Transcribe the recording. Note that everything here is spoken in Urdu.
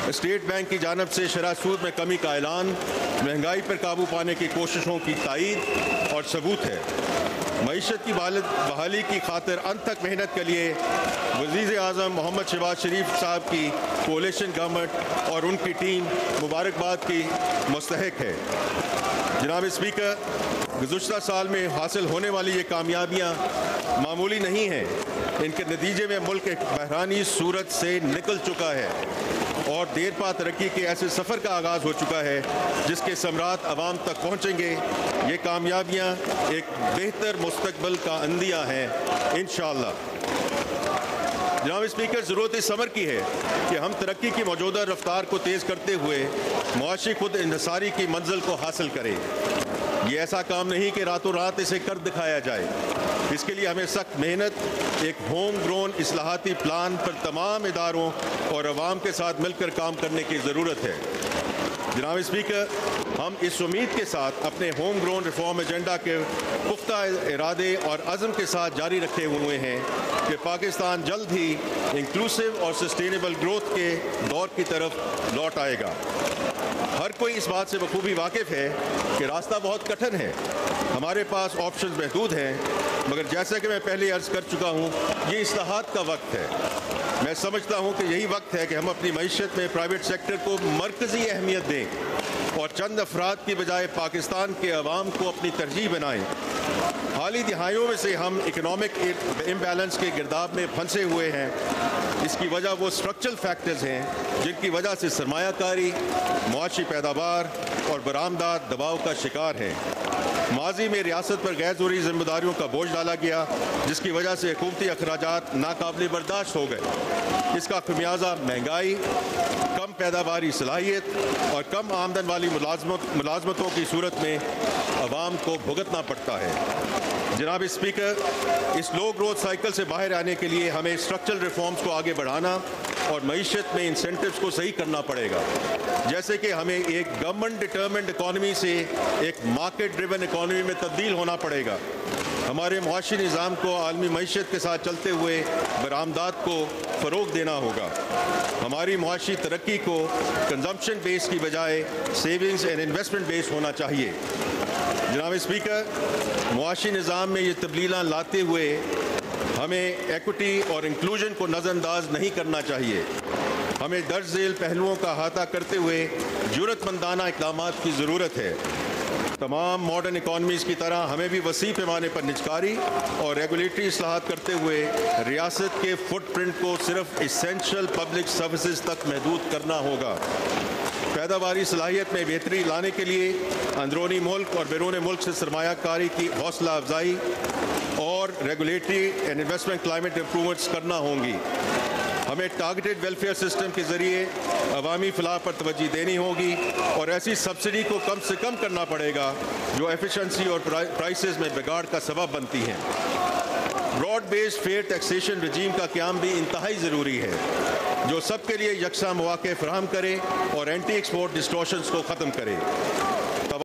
اسٹیٹ بینک کی جانب سے شرح سود میں کمی کا اعلان مہنگائی پر قابو پانے کی کوششوں کی تائید اور ثبوت ہے۔ معیشت کی بحالی کی خاطر انت تک محنت کے لیے وزیر اعظم محمد شہباز شریف صاحب کی کولیشن گورنمنٹ اور ان کی ٹیم مبارکباد کی مستحق ہے۔ جناب اسپیکر، گزشتہ سال میں حاصل ہونے والی یہ کامیابیاں معمولی نہیں ہیں۔ ان کے نتیجے میں ملک ایک بحرانی صورت سے نکل چکا ہے اور دیر پا ترقی کے ایسے سفر کا آغاز ہو چکا ہے جس کے ثمرات عوام تک پہنچیں گے۔ یہ کامیابیاں ایک بہتر مستقبل کا عندیہ ہیں انشاءاللہ۔ جناب اسپیکر، ضرورت اس امر کی ہے کہ ہم ترقی کی موجودہ رفتار کو تیز کرتے ہوئے معاشی خود انحصاری کی منزل کو حاصل کریں۔ یہ ایسا کام نہیں کہ راتوں رات اسے کر دکھایا جائے۔ اس کے لیے ہمیں سخت محنت، ایک ہوم گرون اصلاحاتی پلان پر تمام اداروں اور عوام کے ساتھ مل کر کام کرنے کی ضرورت ہے۔ جناب اسپیکر، ہم اس امید کے ساتھ اپنے ہوم گرون ریفارم ایجنڈا کے پختہ ارادے اور عزم کے ساتھ جاری رکھے ہوئے ہیں کہ پاکستان جلد ہی انکلوسیو اور سسٹینیبل گروتھ کے دور کی طرف لوٹ آئے گا۔ ہر کوئی اس بات سے بخوبی واقف ہے کہ راستہ بہت کٹھن ہے، ہمارے پاس آپشنز محدود ہیں، مگر جیسا کہ میں پہلے عرض کر چکا ہوں، یہ اصلاحات کا وقت ہے۔ میں سمجھتا ہوں کہ یہی وقت ہے کہ ہم اپنی معیشت میں پرائیویٹ سیکٹر کو مرکزی اہمیت دیں اور چند افراد کی بجائے پاکستان کے عوام کو اپنی ترجیح بنائیں۔ حالی دہائیوں میں سے ہم اکنامک امبیلنس کے گرداب میں پھنسے ہوئے ہیں۔ اس کی وجہ وہ اسٹرکچرل فیکٹرز ہیں جن کی وجہ سے سرمایہ کاری، معاشی پیداوار اور برآمدات دباؤ کا شکار ہیں۔ ماضی میں ریاست پر غیر ضروری ذمہ داریوں کا بوجھ ڈالا گیا جس کی وجہ سے حکومتی اخراجات ناقابل برداشت ہو گئے۔ اس کا خمیازہ مہنگائی، کم پیداواری صلاحیت اور کم آمدن والی ملازمتوں کی صورت میں عوام کو بھگتنا پڑتا ہے۔ جناب اسپیکر، اس لو گروتھ سائیکل سے باہر آنے کے لیے ہمیں اسٹرکچرل ریفارمز کو آگے بڑھانا اور معیشت میں انسینٹیوز کو صحیح کرنا پڑے گا، جیسے کہ ہمیں ایک گورنمنٹ ڈٹرمنڈ اکانومی سے ایک مارکیٹ ڈریون اکانومی میں تبدیل ہونا پڑے گا۔ ہمارے معاشی نظام کو عالمی معیشت کے ساتھ چلتے ہوئے برآمدات کو فروغ دینا ہوگا۔ ہماری معاشی ترقی کو کنزمپشن بیس کی بجائے سیونگز اینڈ انویسٹمنٹ بیس ہونا چاہیے۔ جناب اسپیکر، معاشی نظام میں یہ تبدیلیاں لاتے ہوئے ہمیں ایکوٹی اور انکلوژن کو نظر انداز نہیں کرنا چاہیے۔ ہمیں درج ذیل پہلوؤں کا احاطہ کرتے ہوئے جرأت مندانہ اقدامات کی ضرورت ہے۔ تمام ماڈرن اکانومیز کی طرح ہمیں بھی وسیع پیمانے پر نجکاری اور ریگولیٹری اصلاحات کرتے ہوئے ریاست کے فٹ پرنٹ کو صرف اسینشل پبلک سروسز تک محدود کرنا ہوگا۔ پیداواری صلاحیت میں بہتری لانے کے لیے اندرونی ملک اور بیرون ملک سے سرمایہ کاری کی حوصلہ افزائی اور regulatory and investment climate improvements کرنا ہوں گی۔ ہمیں ٹارگیٹڈ ویلفیئر سسٹم کے ذریعے عوامی فلاح پر توجہ دینی ہوگی اور ایسی سبسڈی کو کم سے کم کرنا پڑے گا جو ایفیشنسی اور پرائسز میں بگاڑ کا سبب بنتی ہیں۔ براڈ بیسڈ فیئر ٹیکسیشن رجیم کا قیام بھی انتہائی ضروری ہے جو سب کے لیے یکساں مواقع فراہم کرے اور اینٹی ایکسپورٹ ڈسٹورشنز کو ختم کرے۔